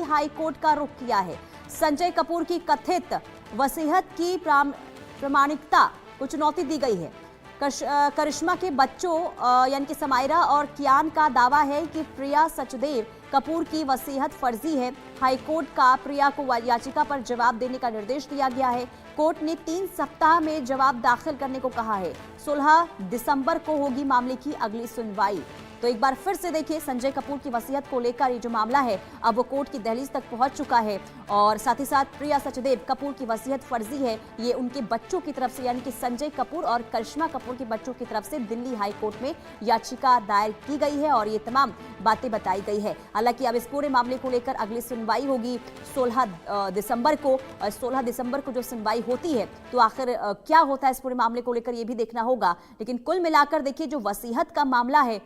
High court का रुख किया है। संजय कपूर की कथित वसीयत की प्रामाणिकता को चुनौती दी गई है। करिश्मा के बच्चों यानी कि समायरा और कियान का दावा है कि प्रिया सचदेव कपूर की वसीयत फर्जी है। हाईकोर्ट का प्रिया को याचिका पर जवाब देने का निर्देश दिया गया है। कोर्ट ने 3 सप्ताह में जवाब दाखिल करने को कहा है। 16 दिसंबर को होगी मामले की अगली सुनवाई। तो एक बार फिर से देखिए, संजय कपूर की वसीयत को लेकर ये जो मामला है अब वो कोर्ट की दहलीज तक पहुंच चुका है और साथ ही साथ प्रिया सचदेव कपूर की वसीयत फर्जी है, ये उनके बच्चों की तरफ से यानी कि संजय कपूर और करिश्मा कपूर के बच्चों की तरफ से दिल्ली हाई कोर्ट में याचिका दायर की गई है और ये तमाम बातें बताई गई है। हालांकि अब इस पूरे मामले को लेकर अगली सुनवाई होगी 16 दिसंबर को। और 16 दिसंबर को जो सुनवाई होती है तो आखिर क्या होता है इस पूरे मामले को लेकर ये भी देखना होगा। लेकिन कुल मिलाकर देखिए, जो वसीयत का मामला है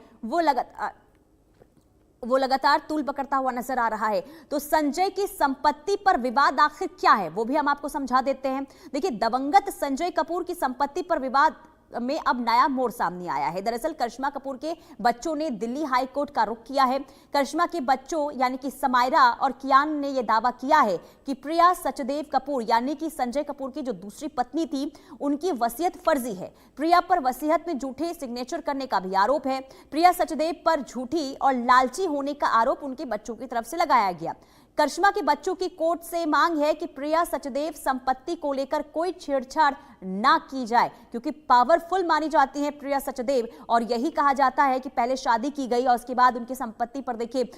वो लगातार तूल पकड़ता हुआ नजर आ रहा है। तो संजय की संपत्ति पर विवाद आखिर क्या है वो भी हम आपको समझा देते हैं। देखिए, दिवंगत संजय कपूर की संपत्ति पर विवाद में अब नया मोड़ सामने आया है। दरअसल करिश्मा कपूर के बच्चों ने दिल्ली हाई कोर्ट का रुख किया है। करिश्मा के बच्चों यानी कि समायरा और कियान ने यह दावा किया है कि प्रिया सचदेव कपूर यानी कि संजय कपूर की जो दूसरी पत्नी थी उनकी वसीयत फर्जी है। प्रिया पर वसीयत में झूठे सिग्नेचर करने का भी आरोप है। प्रिया सचदेव पर झूठी और लालची होने का आरोप उनके बच्चों की तरफ से लगाया गया। करिश्मा के बच्चों की कोर्ट से मांग है कि प्रिया सचदेव संपत्ति को लेकर कोई छेड़छाड़ ना की जाए, क्योंकि पावरफुल मानी जाती है प्रिया सचदेव और यही कहा जाता है कि पहले शादी की गई और उसके बाद उनकी संपत्ति पर देखिए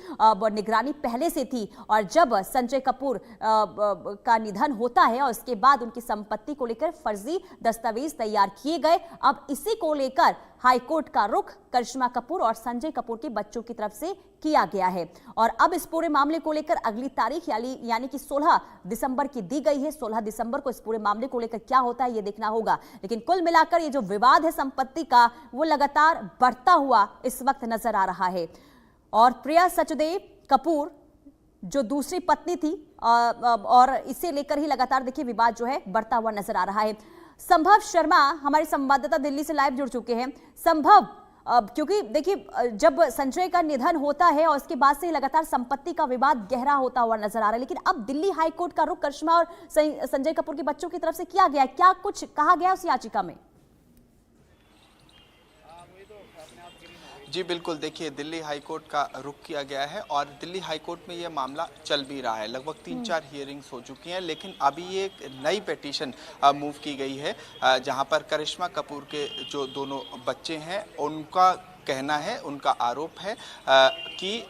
निगरानी पहले से थी और जब संजय कपूर का निधन होता है और उसके बाद उनकी संपत्ति को लेकर फर्जी दस्तावेज तैयार किए गए। अब इसी को लेकर हाईकोर्ट का रुख करिश्मा कपूर और संजय कपूर के बच्चों की तरफ से किया गया है और अब इस पूरे मामले को लेकर अगली तारीख यानी कि 16 दिसंबर की दी गई है। 16 दिसंबर को इस पूरे मामले को लेकर क्या होता है ये देखना होगा। लेकिन कुल मिलाकर ये जो विवाद है संपत्ति का वो लगातार बढ़ता हुआ इस वक्त नजर आ रहा है और प्रिया सचदेव कपूर जो दूसरी पत्नी थी और इसे लेकर ही लगातार देखिए विवाद जो है बढ़ता हुआ नजर आ रहा है। संभव शर्मा हमारे संवाददाता दिल्ली से लाइव जुड़ चुके हैं। संभव, क्योंकि देखिए जब संजय का निधन होता है और उसके बाद से लगातार संपत्ति का विवाद गहरा होता हुआ नजर आ रहा है, लेकिन अब दिल्ली हाई कोर्ट का रुख करिश्मा और संजय कपूर के बच्चों की तरफ से किया गया, क्या कुछ कहा गया उस याचिका में? जी बिल्कुल, देखिए दिल्ली हाईकोर्ट का रुख किया गया है और दिल्ली हाईकोर्ट में ये मामला चल भी रहा है। लगभग 3-4 हियरिंग्स हो चुकी हैं, लेकिन अभी ये एक नई पिटीशन मूव की गई है जहां पर करिश्मा कपूर के जो दोनों बच्चे हैं उनका कहना है, उनका आरोप है कि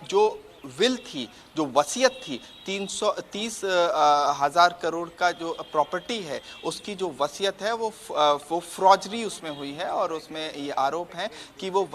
जो विल थी, जो वसीयत थी 330,000 करोड़ का जो प्रॉपर्टी है उसकी जो वसीयत है वो फ्रॉजरी उसमें हुई है और उसमें ये आरोप है कि वो